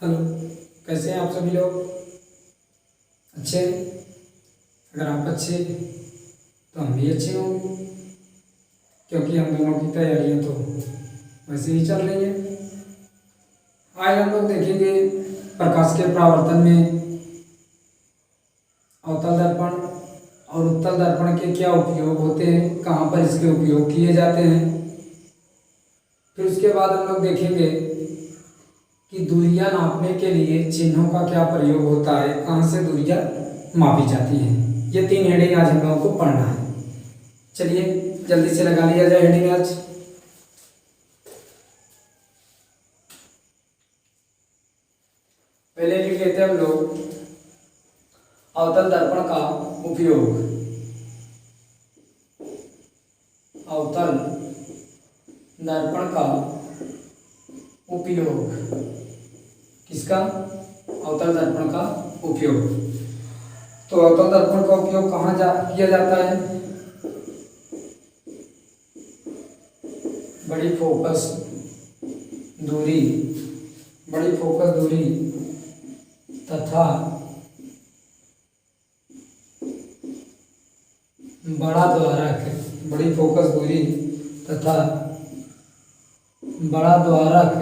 Hello, कैसे हैं आप सभी लोग? अच्छे हैं? अगर आप अच्छे तो हम भी अच्छे होंगे, क्योंकि हम दोनों की तैयारियां तो वैसे ही चल रही हैं। आज हम लोग देखेंगे प्रकाश के परावर्तन में अवतल दर्पण और उत्तल दर्पण के क्या उपयोग होते हैं, कहाँ पर इसके उपयोग किए जाते हैं। फिर उसके बाद हम लोग देखेंगे कि दूरियां नापने के लिए चिन्हों का क्या प्रयोग होता है, कहाँ से दूरियां मापी जाती हैं। ये 3 हेडिंग आज हम लोगों को पढ़ना है। चलिए जल्दी से लगा लिया जाए हेडिंग आज। पहले लिख लेते हैं हम लोग अवतल दर्पण का उपयोग। अवतल दर्पण का उपयोग किसका? अवतल दर्पण का उपयोग। तो अवतल दर्पण का उपयोग कहाँ किया जाता है? बड़ी फोकस दूरी तथा बड़ा द्वारक, बड़ी फोकस दूरी तथा बड़ा द्वारक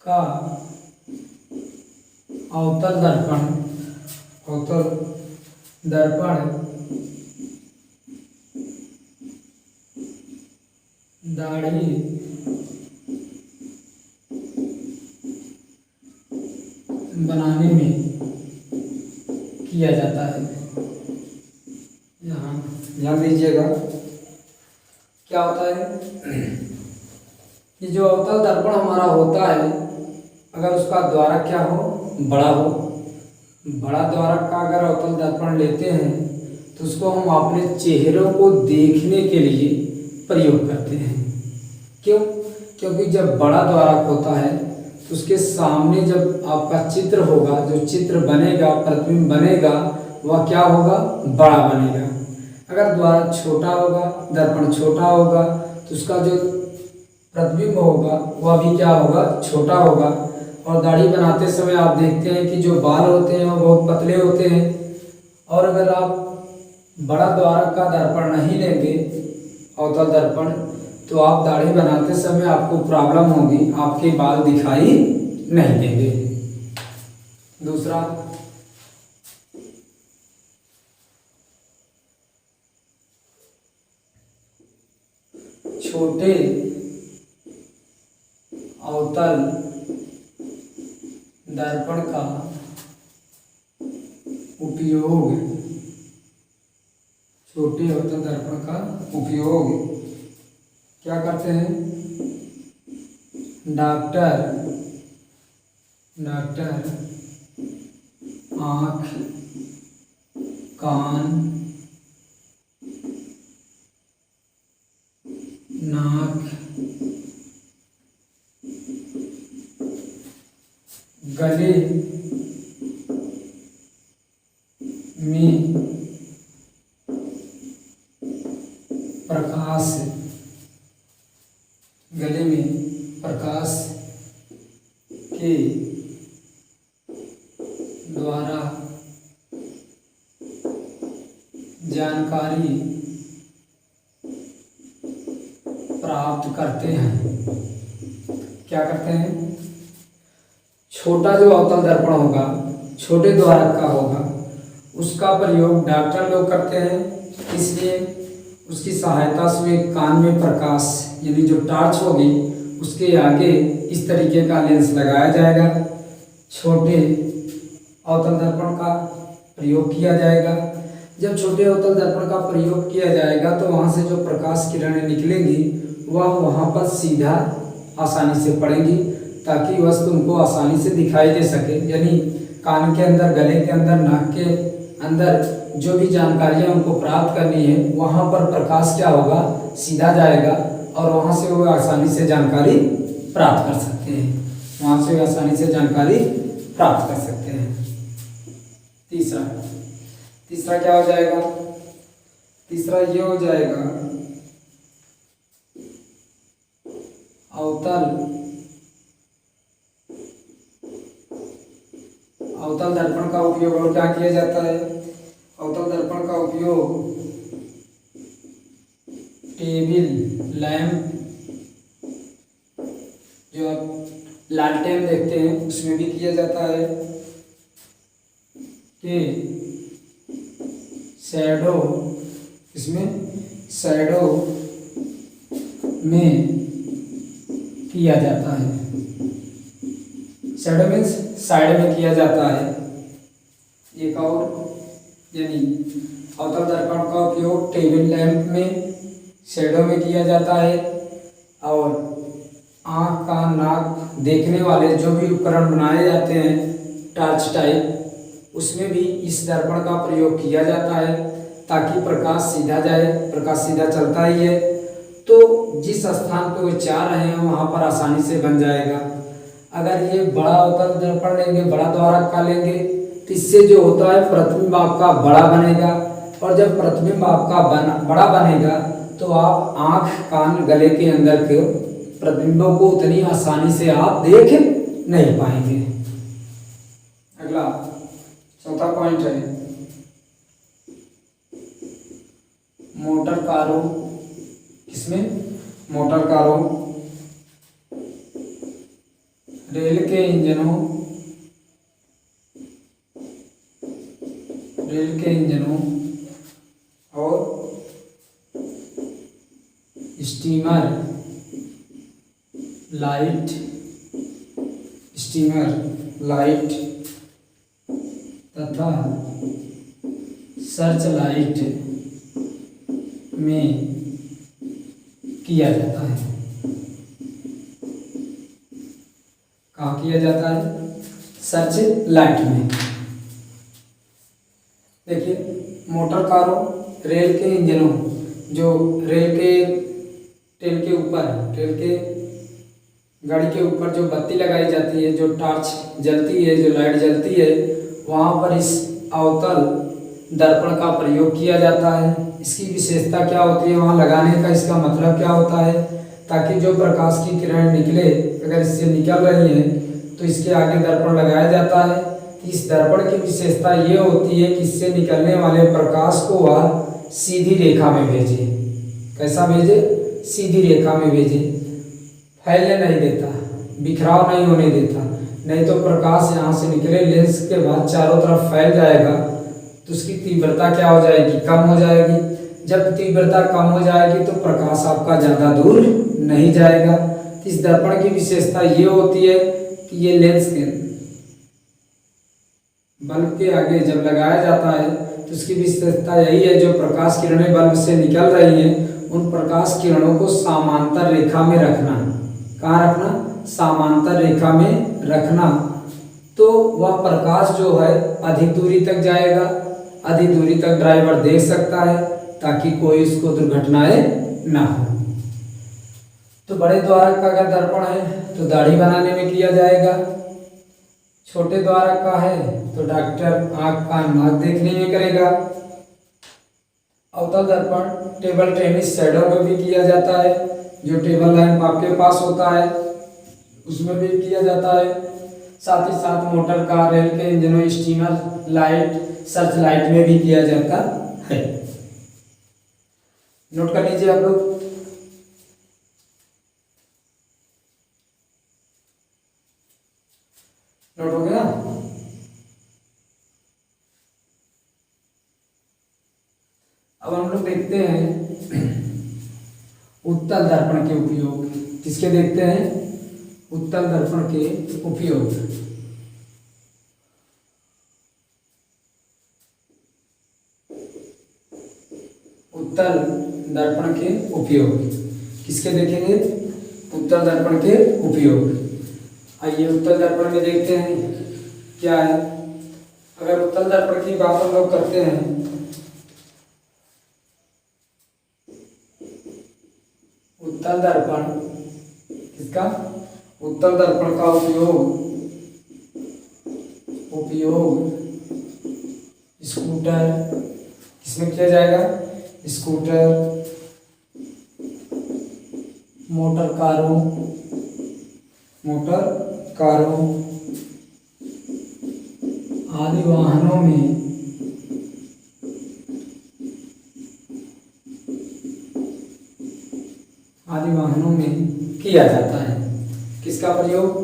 का अवतल दर्पण दाढ़ी बनाने में किया जाता है। यहाँ ध्यान दीजिएगा क्या होता है कि जो अवतल दर्पण हमारा होता है, अगर उसका द्वारक क्या हो? बड़ा हो। बड़ा द्वारक का अगर अवतल दर्पण लेते हैं तो उसको हम अपने चेहरों को देखने के लिए प्रयोग करते हैं। क्यों? क्योंकि जब बड़ा द्वारक होता है तो उसके सामने जब आपका चित्र होगा, जो चित्र बनेगा, प्रतिबिंब बनेगा, वह क्या होगा? बड़ा बनेगा। अगर द्वारक छोटा होगा, दर्पण छोटा होगा, तो उसका जो प्रतिबिंब होगा वह भी क्या होगा? छोटा होगा। और दाढ़ी बनाते समय आप देखते हैं कि जो बाल होते हैं वो बहुत पतले होते हैं। और अगर आप बड़ा द्वारक का दर्पण नहीं लेंगे, अवतल दर्पण, तो आप दाढ़ी बनाते समय आपको प्रॉब्लम होगी, आपके बाल दिखाई नहीं देंगे। दूसरा, छोटे अवतल दर्पण का उपयोग, छोटे अवतल दर्पण का उपयोग क्या करते हैं? डॉक्टर आँख, कान, नाक, गले में प्रकाश, गले में प्रकाश के द्वारा जानकारी प्राप्त करते हैं। क्या करते हैं? छोटा जो अवतल दर्पण होगा, छोटे द्वारक का होगा, उसका प्रयोग डॉक्टर लोग करते हैं। इसलिए उसकी सहायता से कान में प्रकाश, यानी जो टॉर्च होगी, उसके आगे इस तरीके का लेंस लगाया जाएगा। छोटे अवतल दर्पण का प्रयोग किया जाएगा। जब छोटे अवतल दर्पण का प्रयोग किया जाएगा तो वहाँ से जो प्रकाश किरणें निकलेंगी वह वहाँ पर सीधा आसानी से पड़ेंगी, ताकि वस्तु उनको आसानी से दिखाई दे सके। यानी कान के अंदर, गले के अंदर, नाक के अंदर जो भी जानकारियाँ उनको प्राप्त करनी है, वहाँ पर प्रकाश क्या होगा? सीधा जाएगा और वहाँ से वो आसानी से जानकारी प्राप्त कर सकते हैं। वहाँ से आसानी से जानकारी प्राप्त कर सकते हैं। तीसरा क्या हो जाएगा? तीसरा ये हो जाएगा अवतल अवतल दर्पण का उपयोग और क्या किया जाता है? अवतल दर्पण का उपयोग टेबल लैंप, जो आप लालटेन देखते हैं उसमें भी किया जाता है, कि शैडो, इसमें शैडो में किया जाता है। शैडो मीन्स साइड में किया जाता है। एक और, यानी अवतल दर्पण का उपयोग टेबल लैंप में शैडो में किया जाता है, और आँख का नाक देखने वाले जो भी उपकरण बनाए जाते हैं टॉर्च टाइप, उसमें भी इस दर्पण का प्रयोग किया जाता है ताकि प्रकाश सीधा जाए। प्रकाश सीधा चलता ही है तो जिस स्थान पे वो चाह रहे हैं वहाँ पर आसानी से बन जाएगा। अगर ये बड़ा अवतल दर्पण लेंगे, बड़ा द्वारक का लेंगे, तो इससे जो होता है प्रतिबिंब आपका बड़ा बनेगा, और जब प्रतिबिंब आपका बड़ा बनेगा तो आप आँख कान गले के अंदर के प्रतिबिंबों को उतनी आसानी से आप देख नहीं पाएंगे। अगला चौथा पॉइंट है मोटर कारों। किसमें? मोटर कारों, रेल के इंजनों, और स्टीमर लाइट तथा सर्च लाइट में किया जाता है। कहाँ किया जाता है? सर्च लाइट में। देखिए, मोटर कारों, रेल के इंजनों, जो रेल के गाड़ी के ऊपर जो बत्ती लगाई जाती है, जो टॉर्च जलती है, जो लाइट जलती है, वहाँ पर इस अवतल दर्पण का प्रयोग किया जाता है। इसकी विशेषता क्या होती है, वहाँ लगाने का इसका मतलब क्या होता है? ताकि जो प्रकाश की किरण निकले, अगर इससे निकल रही है तो इसके आगे दर्पण लगाया जाता है। इस दर्पण की विशेषता ये होती है कि इससे निकलने वाले प्रकाश को वह सीधी रेखा में भेजे। कैसा भेजे? सीधी रेखा में भेजे, फैलने नहीं देता, बिखराव नहीं होने देता। नहीं तो प्रकाश यहाँ से निकले, लेंस के बाद चारों तरफ फैल जाएगा तो उसकी तीव्रता क्या हो जाएगी? कम हो जाएगी। जब तीव्रता कम हो जाएगी तो प्रकाश आपका ज़्यादा दूर नहीं जाएगा। इस दर्पण की विशेषता ये होती है कि ये लेंस के बल्ब के आगे जब लगाया जाता है तो उसकी विशेषता यही है, जो प्रकाश किरणें बल्ब से निकल रही हैं उन प्रकाश किरणों को समांतर रेखा में रखना। कहाँ रखना? समांतर रेखा में रखना। तो वह प्रकाश जो है अधिक दूरी तक जाएगा, अधिक दूरी तक ड्राइवर देख सकता है ताकि कोई उसको दुर्घटनाएं ना हो। तो बड़े द्वारक का अगर दर्पण है तो दाढ़ी बनाने में किया जाएगा। छोटे द्वारक का है तो डॉक्टर आँख कान नाक देखने में करेगा। अवतल दर्पण टेबल टेनिस शैडो में भी किया जाता है। जो टेबल लैंप आपके पास होता है उसमें भी किया जाता है। साथ ही साथ मोटर कार, रेल के इंजनों, स्टीमर लाइट, सर्च लाइट में भी किया जाता है। नोट कर लीजिए आप लोग। नोट हो गया? अब हम लोग देखते हैं उत्तल दर्पण के उपयोग। किसके देखते हैं? उत्तल दर्पण के उपयोग। उत्तल दर्पण के उपयोग किसके देखेंगे? उत्तल दर्पण के उपयोग। आइए उत्तल दर्पण में देखते हैं क्या है। अगर उत्तल दर्पण की बात हम लोग करते हैं, उत्तल दर्पण किसका? उत्तल दर्पण का उपयोग स्कूटर, किसमें किया जाएगा? स्कूटर, मोटर कारों, आदि वाहनों में किया जाता है। किसका प्रयोग?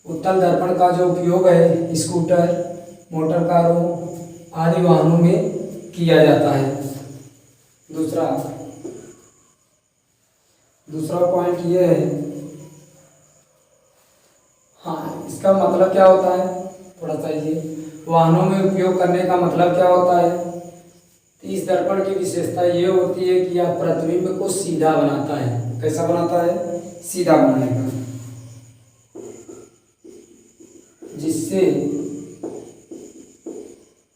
उत्तल दर्पण का जो उपयोग है स्कूटर, मोटर कारों आदि वाहनों में किया जाता है। दूसरा पॉइंट ये है, हाँ, इसका मतलब क्या होता है, थोड़ा सा ये वाहनों में उपयोग करने का मतलब क्या होता है। तो इस दर्पण की विशेषता ये होती है कि यह प्रतिबिंब को सीधा बनाता है। कैसा बनाता है? सीधा बनाने का, जिससे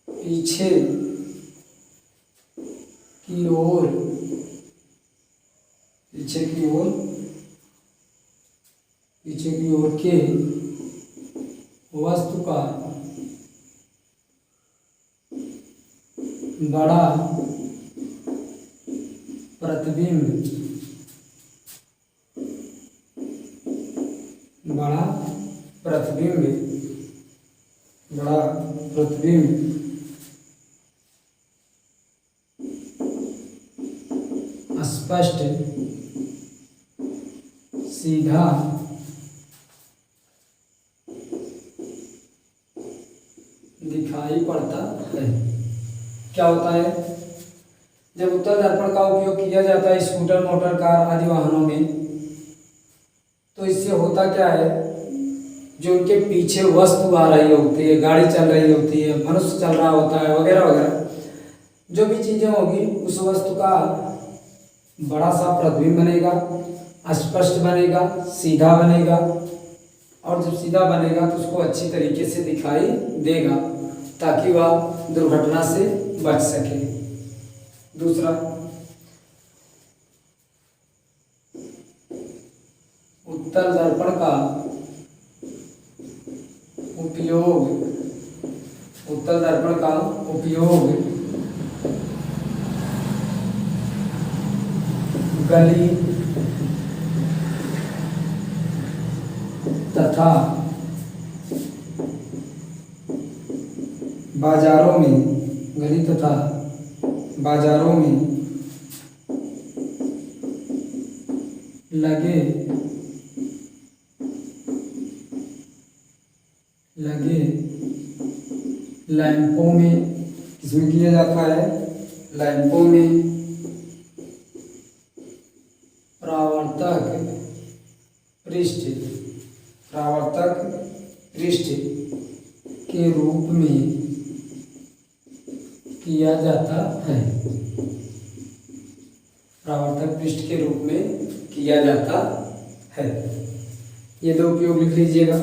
पीछे की ओर के वस्तु का बड़ा प्रतिबिंब स्पष्ट सीधा दिखाई पड़ता है। क्या होता है? जब उत्तल दर्पण का उपयोग किया जाता है स्कूटर, मोटर कार आदि वाहनों में, तो इससे होता क्या है, जो उनके पीछे वस्तु आ रही होती है, गाड़ी चल रही होती है, मनुष्य चल रहा होता है, वगैरह वगैरह, जो भी चीजें होगी, उस वस्तु का बड़ा सा प्रतिबिंब बनेगा, स्पष्ट बनेगा, सीधा बनेगा, और जब सीधा बनेगा तो उसको अच्छी तरीके से दिखाई देगा, ताकि वह दुर्घटना से बच सके। दूसरा, उत्तल दर्पण का उपयोग गली तथा बाजारों में लगे लैंपों में, किसमें किया जाता है? लैंपों में परावर्तक पृष्ठ के रूप में किया जाता है। परावर्तक पृष्ठ के रूप में किया जाता है। ये दो उपयोग लिख लीजिएगा।